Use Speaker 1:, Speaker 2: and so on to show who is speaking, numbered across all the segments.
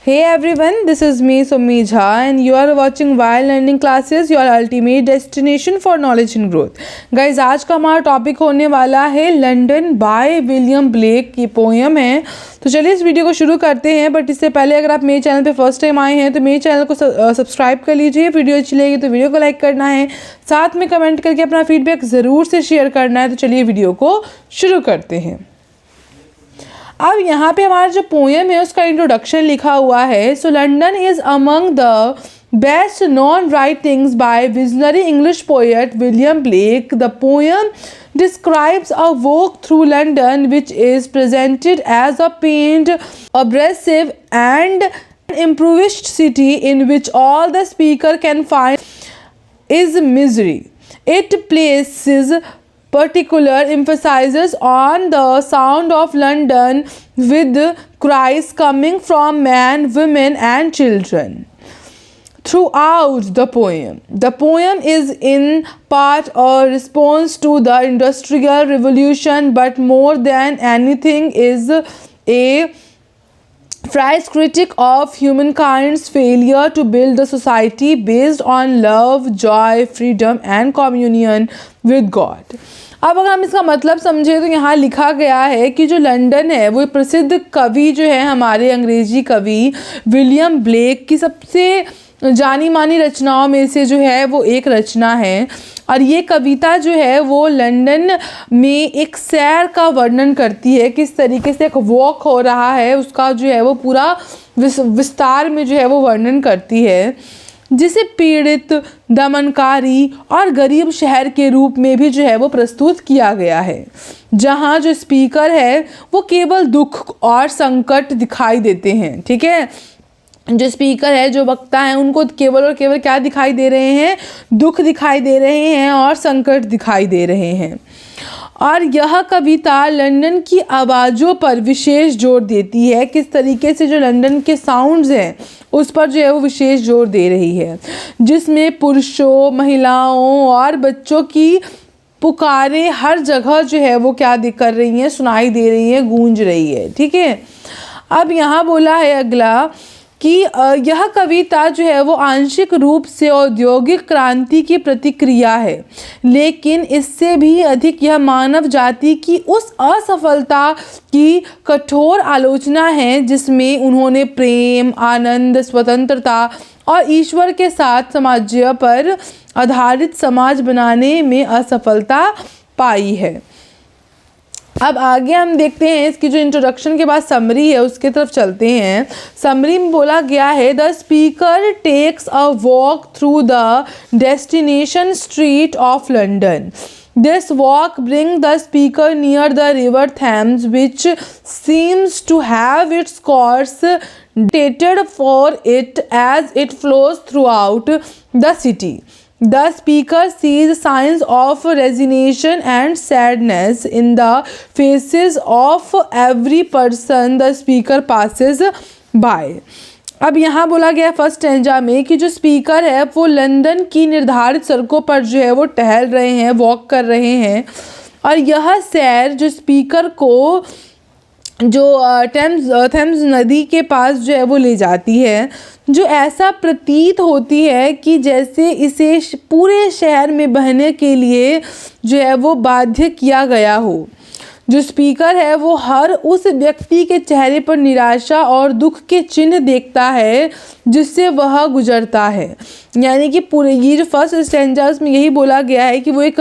Speaker 1: Hey everyone, this is me Summi Jha and you are watching While Learning Classes, your ultimate destination for knowledge and growth. Guys, आज का हमारा topic होने वाला है London by William Blake की poem है। तो चलिए इस वीडियो को शुरू करते हैं। बट इससे पहले अगर आप मेरे चैनल पे फर्स्ट टाइम आए हैं तो मेरे चैनल को सब्सक्राइब कर लीजिए। वीडियो अच्छी लगेगी तो वीडियो को लाइक करना है, साथ में कमेंट करके अपना फीडबैक ज़रूर से शेयर करना है। तो चलिए वीडियो को शुरू करते हैं। अब यहाँ पे हमारा जो पोएम है उसका इंट्रोडक्शन लिखा हुआ है। So London is among the best known writings by visionary English poet William Blake. The poem describes a walk through London which is presented as a pained, abrasive and impoverished city in which all the speaker can find is misery. It places particular emphasis on the sound of London with cries coming from men, women and children throughout the poem. The poem is in part a response to the Industrial Revolution, but more than anything is a fierce critic of humankind's failure to build a society based on love, joy, freedom and communion with God. अब अगर हम इसका मतलब समझे तो यहाँ लिखा गया है कि जो लंदन है वो प्रसिद्ध कवि जो है हमारे अंग्रेजी कवि विलियम ब्लेक की सबसे जानी मानी रचनाओं में से जो है वो एक रचना है। और ये कविता जो है वो लंदन में एक सैर का वर्णन करती है, किस तरीके से एक वॉक हो रहा है उसका जो है वो पूरा विस्तार में जो है वो वर्णन करती है, जिसे पीड़ित, दमनकारी और गरीब शहर के रूप में भी जो है वो प्रस्तुत किया गया है, जहाँ जो स्पीकर है वो केवल दुख और संकट दिखाई देते हैं। ठीक है, जो स्पीकर है, जो वक्ता है, उनको केवल और केवल क्या दिखाई दे रहे हैं? दुख दिखाई दे रहे हैं और संकट दिखाई दे रहे हैं। और यह कविता लंदन की आवाज़ों पर विशेष जोर देती है, किस तरीके से जो लंदन के साउंड्स हैं उस पर जो है वो विशेष जोर दे रही है, जिसमें पुरुषों, महिलाओं और बच्चों की पुकारें हर जगह जो है वो क्या कर रही हैं? सुनाई दे रही हैं, गूंज रही है। ठीक है, अब यहाँ बोला है अगला कि यह कविता जो है वो आंशिक रूप से औद्योगिक क्रांति की प्रतिक्रिया है, लेकिन इससे भी अधिक यह मानव जाति की उस असफलता की कठोर आलोचना है जिसमें उन्होंने प्रेम, आनंद, स्वतंत्रता और ईश्वर के साथ साम्राज्य पर आधारित समाज बनाने में असफलता पाई है। अब आगे हम देखते हैं इसकी जो इंट्रोडक्शन के बाद समरी है उसके तरफ चलते हैं। समरी में बोला गया है, the speaker takes a walk through the destination street of London. This walk brings the speaker near the river Thames, which seems to have its course dictated for it as it flows throughout the city. The speaker sees signs of resignation and sadness in the faces of every person the speaker passes by. अब यहाँ बोला गया first stanza में कि जो speaker है वो London की निर्धारित सड़कों पर जो है वो टहल रहे हैं, वॉक कर रहे हैं, और यह सैर जो स्पीकर को जो थेम्स नदी के पास जो है वो ले जाती है, जो ऐसा प्रतीत होती है कि जैसे इसे पूरे शहर में बहने के लिए जो है वो बाध्य किया गया हो। जो स्पीकर है वो हर उस व्यक्ति के चेहरे पर निराशा और दुख के चिन्ह देखता है जिससे वह गुजरता है। यानी कि पूरे ये जो फर्स्ट स्टैंजा में यही बोला गया है कि वो एक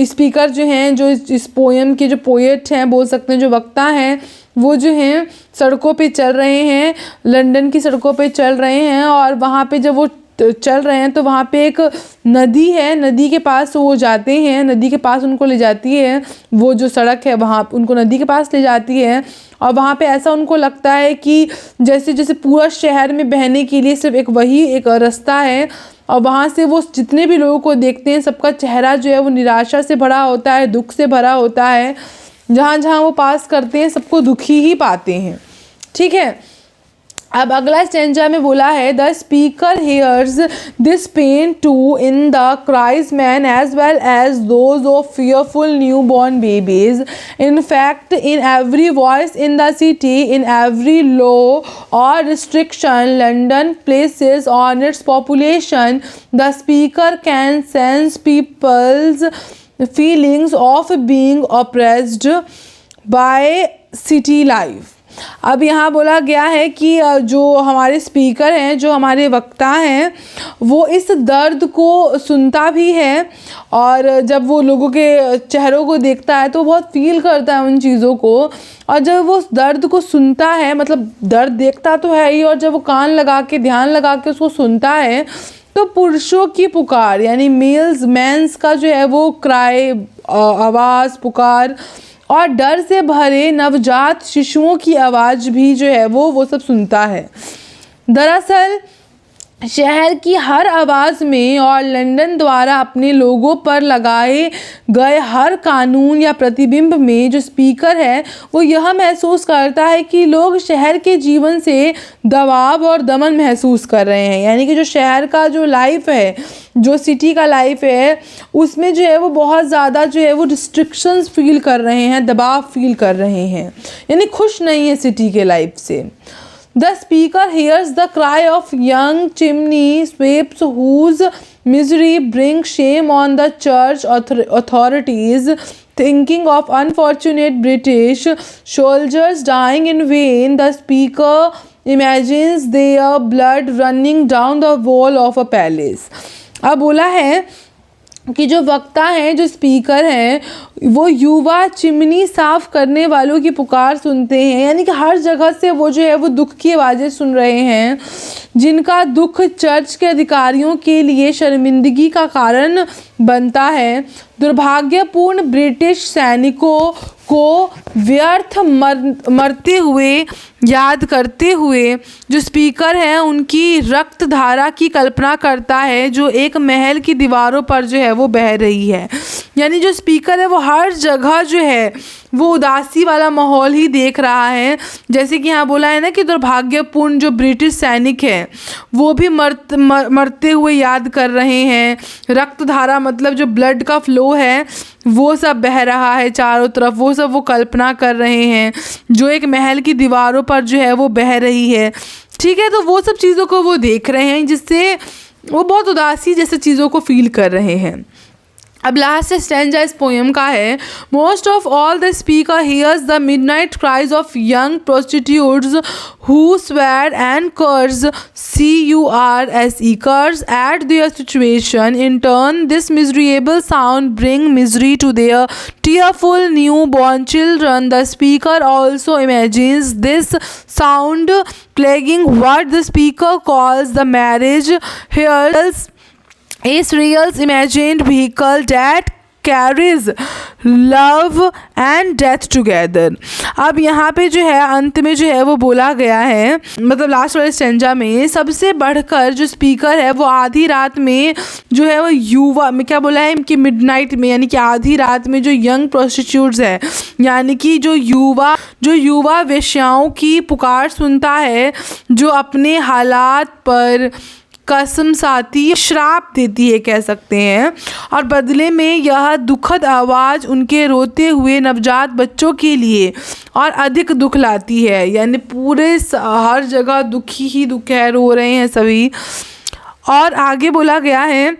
Speaker 1: स्पीकर जो हैं, जो इस पोएम के जो पोएट हैं बोल सकते हैं, जो वक्ता हैं, वो जो हैं सड़कों पे चल रहे हैं, लंदन की सड़कों पे चल रहे हैं, और वहाँ पे जब वो चल रहे हैं तो वहाँ पे एक नदी है, नदी के पास वो जाते हैं, नदी के पास उनको ले जाती है, वो जो सड़क है वहाँ उनको नदी के पास ले जाती है, और वहाँ पे ऐसा उनको लगता है कि जैसे जैसे पूरा शहर में बहने के लिए सिर्फ एक वही एक रास्ता है, और वहाँ से वो जितने भी लोगों को देखते हैं सबका चेहरा जो है वो निराशा से भरा होता है, दुख से भरा होता है, जहाँ जहाँ वो पास करते हैं सबको दुखी ही पाते हैं। ठीक है, अब अगला स्टेंजा में बोला है the speaker hears this pain to in the cries man as well as those of fearful newborn babies. In fact, in every voice in the city, in every law or restriction London places on its population, the speaker can sense people's feelings of being oppressed by city life. अब यहाँ बोला गया है कि जो हमारे speaker हैं, जो हमारे वक्ता हैं, वो इस दर्द को सुनता भी है और जब वो लोगों के चेहरों को देखता है तो बहुत फील करता है उन चीज़ों को। और जब वो उस दर्द को सुनता है, मतलब दर्द देखता तो है ही, और जब वो कान लगा के ध्यान लगा के उसको सुनता है तो पुरुषों की पुकार यानी मेंस का जो है वो क्राई, आवाज़, पुकार और डर से भरे नवजात शिशुओं की आवाज़ भी जो है वो सब सुनता है। दरअसल शहर की हर आवाज़ में और लंदन द्वारा अपने लोगों पर लगाए गए हर कानून या प्रतिबिंब में जो स्पीकर है वो यह महसूस करता है कि लोग शहर के जीवन से दबाव और दमन महसूस कर रहे हैं। यानी कि जो शहर का जो लाइफ है, जो सिटी का लाइफ है, उसमें जो है वो बहुत ज़्यादा जो है वो रिस्ट्रिक्शंस फील कर रहे हैं, दबाव फील कर रहे हैं, यानी खुश नहीं है सिटी के लाइफ से। The speaker hears the cry of young chimney sweeps whose misery brings shame on the church authorities. Thinking of unfortunate British soldiers dying in vain, the speaker imagines their blood running down the wall of a palace. अब बोला है कि जो वक्ता हैं, जो speaker हैं, वो युवा चिमनी साफ़ करने वालों की पुकार सुनते हैं। यानी कि हर जगह से वो जो है वो दुख की आवाज़ें सुन रहे हैं, जिनका दुख चर्च के अधिकारियों के लिए शर्मिंदगी का कारण बनता है। दुर्भाग्यपूर्ण ब्रिटिश सैनिकों को व्यर्थ मरते हुए याद करते हुए जो स्पीकर हैं उनकी रक्त धारा की कल्पना करता है जो एक महल की दीवारों पर जो है वो बह रही है। यानी जो स्पीकर है वो हर जगह जो है वो उदासी वाला माहौल ही देख रहा है। जैसे कि यहाँ बोला है ना कि दुर्भाग्यपूर्ण जो ब्रिटिश सैनिक हैं वो भी मरते हुए याद कर रहे हैं। रक्त धारा मतलब जो ब्लड का फ्लो है वो सब बह रहा है चारों तरफ, वो सब वो कल्पना कर रहे हैं जो एक महल की दीवारों पर जो है वो बह रही है। ठीक है, तो वो सब चीज़ों को वो देख रहे हैं जिससे वो बहुत उदासी जैसे चीज़ों को फील कर रहे हैं। अब लास्ट स्टैंजा इस पोएम का है most of all the speaker hears the midnight cries of young prostitutes who swear and curse C-U-R-S-E curse at their situation. In turn, this miserable sound bring misery to their tearful newborn children. The speaker also imagines this sound plaguing what the speaker calls the marriage hears Israel's imagined vehicle that carries love and death together. अब यहाँ पे जो है अंत में जो है वो बोला गया है, मतलब लास्ट वाले स्टेंजा में सबसे बढ़कर जो स्पीकर है वो आधी रात में जो है वो युवा में क्या बोला है कि मिडनाइट में, यानी कि आधी रात में जो यंग प्रोस्टिट्यूट्स है यानी कि जो युवा वेश्याओं की पुकार सुनता है, जो अपने हालात पर कसम साथी श्राप देती है कह सकते हैं, और बदले में यह दुखद आवाज़ उनके रोते हुए नवजात बच्चों के लिए और अधिक दुख लाती है। यानी पूरे हर जगह दुख ही दुख है, रो रहे हैं सभी। और आगे बोला गया है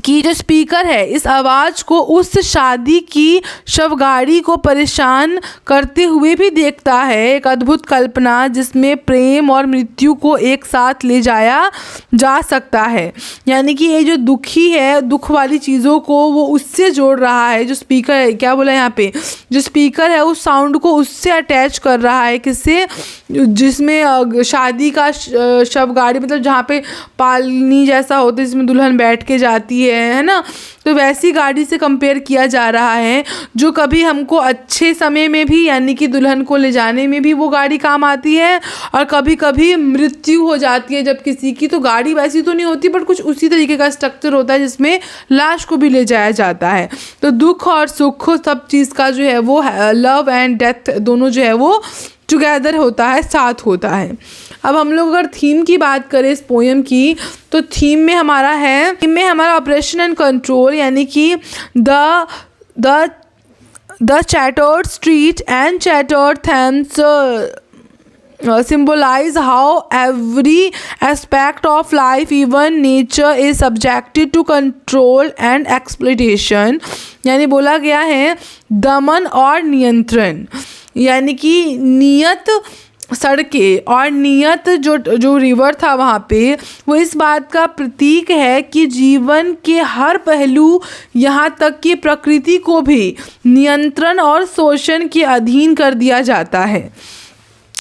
Speaker 1: कि जो स्पीकर है इस आवाज़ को उस शादी की शवगाड़ी को परेशान करते हुए भी देखता है, एक अद्भुत कल्पना जिसमें प्रेम और मृत्यु को एक साथ ले जाया जा सकता है। यानी कि ये जो दुखी है, दुख वाली चीज़ों को वो उससे जोड़ रहा है। जो स्पीकर है, क्या बोला यहाँ पे, जो स्पीकर है उस साउंड को उससे अटैच कर रहा है, किससे, जिसमें शादी का शवगाड़ी मतलब जहाँ पे पालनी जैसा होता है जिसमें दुल्हन बैठ के जाती है ना, तो वैसी गाड़ी से कंपेयर किया जा रहा है जो कभी हमको अच्छे समय में भी यानी कि दुल्हन को ले जाने में भी वो गाड़ी काम आती है, और कभी कभी मृत्यु हो जाती है जब किसी की, तो गाड़ी वैसी तो नहीं होती बट कुछ उसी तरीके का स्ट्रक्चर होता है जिसमें लाश को भी ले जाया जाता है। तो दुख और सुख सब चीज़ का जो है वो लव एंड डेथ दोनों जो है वो टुगेदर होता है, साथ होता है। अब हम लोग अगर थीम की बात करें इस पोएम की, तो थीम में हमारा ऑपरेशन एंड कंट्रोल, यानी कि the chartered street and chartered Thames symbolize how every aspect of life, even nature, is subjected to control and exploitation। यानी बोला गया है दमन और नियंत्रण, यानी कि नियत सड़कें और नियत जो रिवर था वहाँ पे, वो इस बात का प्रतीक है कि जीवन के हर पहलू, यहाँ तक कि प्रकृति को भी नियंत्रण और शोषण के अधीन कर दिया जाता है।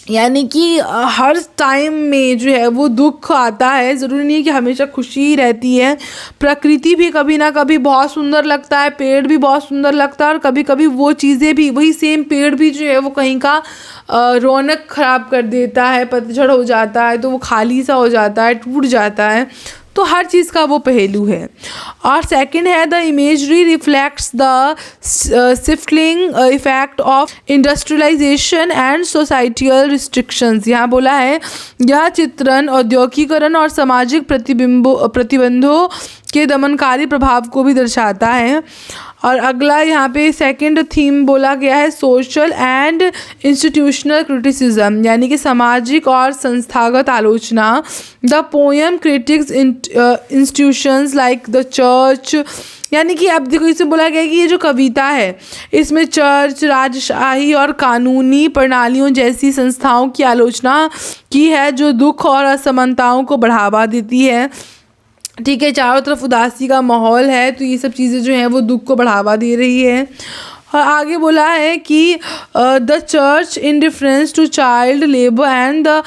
Speaker 1: यानी कि हर टाइम में जो है वो दुख आता है, ज़रूरी नहीं है कि हमेशा खुशी रहती है। प्रकृति भी कभी ना कभी बहुत सुंदर लगता है, पेड़ भी बहुत सुंदर लगता है, और कभी कभी वो चीज़ें भी, वही सेम पेड़ भी जो है वो कहीं का रौनक ख़राब कर देता है, पतझड़ हो जाता है तो वो खाली सा हो जाता है, टूट जाता है। तो हर चीज़ का वो पहलू है। और सेकंड है the imagery reflects the stifling effect of industrialisation and societal restrictions. यहाँ बोला है यह चित्रण औद्योगिकीकरण और सामाजिक प्रतिबंधों के दमनकारी प्रभाव को भी दर्शाता है। और अगला यहाँ पे सेकंड थीम बोला गया है सोशल एंड इंस्टीट्यूशनल क्रिटिसिज्म, यानी कि सामाजिक और संस्थागत आलोचना। The poem critics institutions like the church, यानी कि अब देखो इसे बोला गया है कि ये जो कविता है इसमें चर्च, राजशाही और कानूनी प्रणालियों जैसी संस्थाओं की आलोचना की है जो दुख और असमानताओं को बढ़ावा देती है। ठीक है, चारों तरफ उदासी का माहौल है, तो ये सब चीज़ें जो हैं वो दुख को बढ़ावा दे रही है। और आगे बोला है कि the church indifference to child labour and the,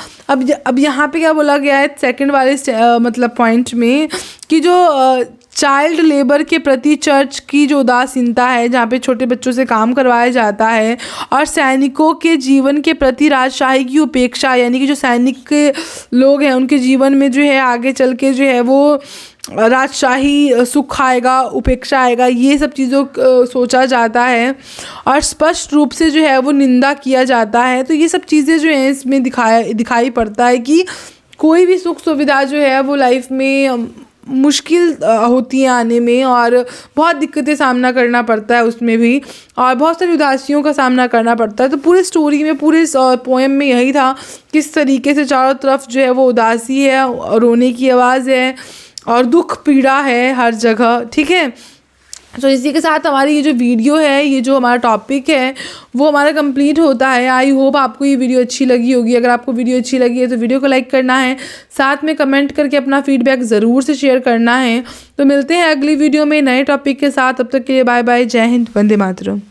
Speaker 1: अब यहाँ पे क्या बोला गया है सेकंड वाले मतलब पॉइंट में, कि जो चाइल्ड लेबर के प्रति चर्च की जो उदासीनता है, जहाँ पे छोटे बच्चों से काम करवाया जाता है, और सैनिकों के जीवन के प्रति राजशाही की उपेक्षा, यानी कि जो सैनिक के लोग हैं उनके जीवन में जो है आगे चल के जो है वो राजशाही सुख आएगा, उपेक्षा आएगा, ये सब चीज़ों सोचा जाता है और स्पष्ट रूप से जो है वो निंदा किया जाता है। तो ये सब चीज़ें जो हैं इसमें दिखाई पड़ता है कि कोई भी सुख सुविधा जो है वो लाइफ में मुश्किल होती है आने में, और बहुत दिक्कतें सामना करना पड़ता है उसमें भी, और बहुत सारी उदासियों का सामना करना पड़ता है। तो पूरी स्टोरी में, पूरे पोएम में यही था, किस तरीके से चारों तरफ जो है वो उदासी है, रोने की आवाज़ है और दुख पीड़ा है हर जगह। ठीक है, तो इसी के साथ हमारी ये जो वीडियो है, ये जो हमारा टॉपिक है वो हमारा कंप्लीट होता है। आई होप आपको ये वीडियो अच्छी लगी होगी। अगर आपको वीडियो अच्छी लगी है तो वीडियो को लाइक करना है, साथ में कमेंट करके अपना फीडबैक ज़रूर से शेयर करना है। तो मिलते हैं अगली वीडियो में नए टॉपिक के साथ, तब तक के लिए बाय बाय, जय हिंद, वंदे मातरम।